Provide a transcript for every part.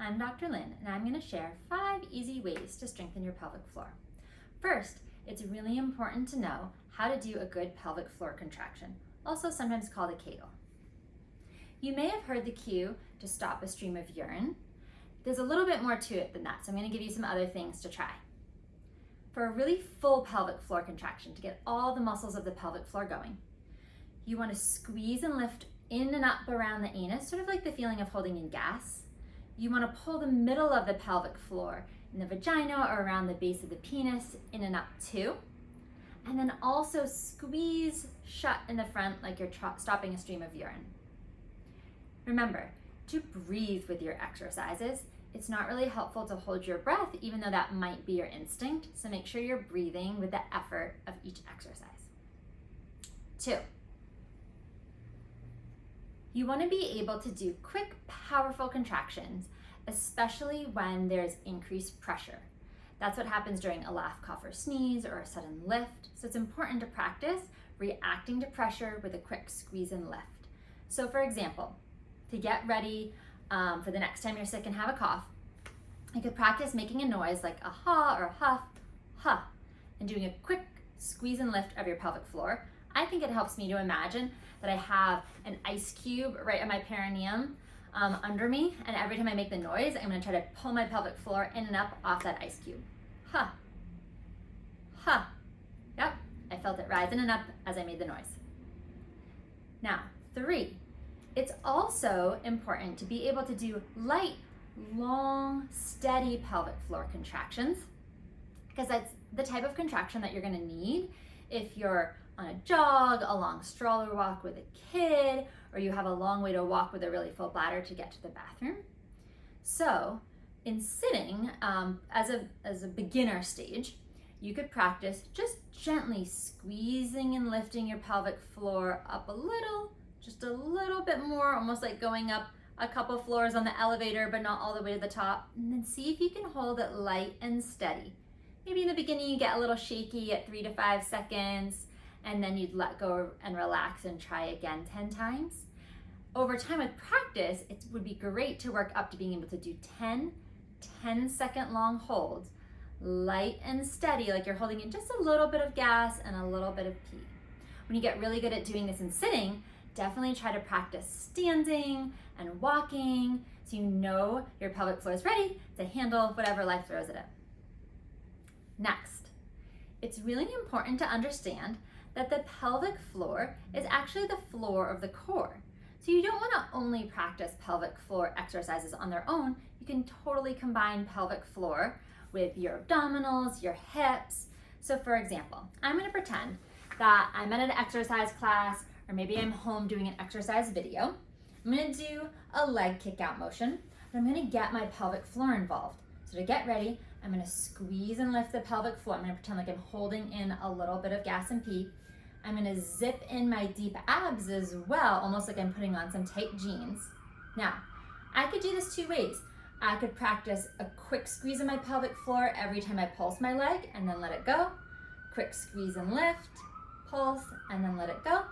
I'm Dr. Lynn, and I'm going to share 5 easy ways to strengthen your pelvic floor. First, it's really important to know how to do a good pelvic floor contraction, also sometimes called a Kegel. You may have heard the cue to stop a stream of urine. There's a little bit more to it than that, so I'm going to give you some other things to try. For a really full pelvic floor contraction, to get all the muscles of the pelvic floor going, you want to squeeze and lift in and up around the anus, sort of like the feeling of holding in gas. You want to pull the middle of the pelvic floor in the vagina or around the base of the penis in and up too. And then also squeeze shut in the front like you're stopping a stream of urine. Remember to breathe with your exercises. It's not really helpful to hold your breath, even though that might be your instinct. So make sure you're breathing with the effort of each exercise. 2. You want to be able to do quick, powerful contractions, especially when there's increased pressure. That's what happens during a laugh, cough, or sneeze, or a sudden lift. So it's important to practice reacting to pressure with a quick squeeze and lift. So for example, to get ready for the next time you're sick and have a cough, you could practice making a noise like a ha or a huff, huh, and doing a quick squeeze and lift of your pelvic floor. I think it helps me to imagine that I have an ice cube right at my perineum under me, and every time I make the noise, I'm going to try to pull my pelvic floor in and up off that ice cube. Huh. Huh. Yep, I felt it rise in and up as I made the noise. Now, 3. It's also important to be able to do light, long, steady pelvic floor contractions, because that's the type of contraction that you're going to need if you're on a jog, a long stroller walk with a kid, or you have a long way to walk with a really full bladder to get to the bathroom. So in sitting, as a beginner stage, you could practice just gently squeezing and lifting your pelvic floor up a little, just a little bit more, almost like going up a couple floors on the elevator, but not all the way to the top. And then see if you can hold it light and steady. Maybe in the beginning you get a little shaky at 3 to 5 seconds, and then you'd let go and relax and try again 10 times. Over time with practice, it would be great to work up to being able to do 10-second long holds, light and steady, like you're holding in just a little bit of gas and a little bit of pee. When you get really good at doing this in sitting, definitely try to practice standing and walking so you know your pelvic floor is ready to handle whatever life throws at it. Next, it's really important to understand that the pelvic floor is actually the floor of the core. So you don't want to only practice pelvic floor exercises on their own. You can totally combine pelvic floor with your abdominals, your hips. So for example, I'm going to pretend that I'm at an exercise class, or maybe I'm home doing an exercise video. I'm going to do a leg kick out motion, but I'm going to get my pelvic floor involved. So to get ready, I'm going to squeeze and lift the pelvic floor. I'm going to pretend like I'm holding in a little bit of gas and pee. I'm going to zip in my deep abs as well, almost like I'm putting on some tight jeans. Now, I could do this 2 ways. I could practice a quick squeeze of my pelvic floor every time I pulse my leg and then let it go. Quick squeeze and lift, pulse, and then let it go.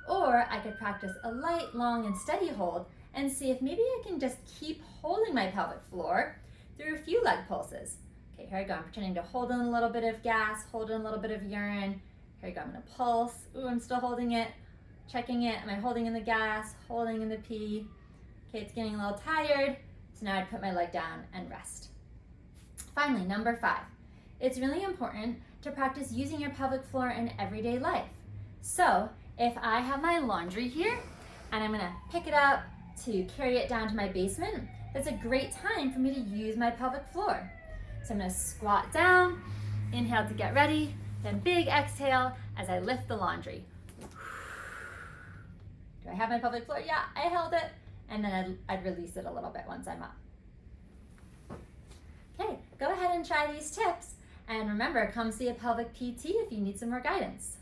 Or I could practice a light, long, and steady hold and see if maybe I can just keep holding my pelvic floor through a few leg pulses. Okay, here I go. I'm pretending to hold in a little bit of gas, hold in a little bit of urine. Here I go. I'm going to pulse. Ooh, I'm still holding it. Checking it. Am I holding in the gas? Holding in the pee? Okay, it's getting a little tired. So now I'd put my leg down and rest. Finally, number 5. It's really important to practice using your pelvic floor in everyday life. So if I have my laundry here and I'm going to pick it up to carry it down to my basement, that's a great time for me to use my pelvic floor. So I'm going to squat down, inhale to get ready, then big exhale as I lift the laundry. Do I have my pelvic floor? Yeah, I held it. And then I'd release it a little bit once I'm up. Okay, go ahead and try these tips. And remember, come see a pelvic PT if you need some more guidance.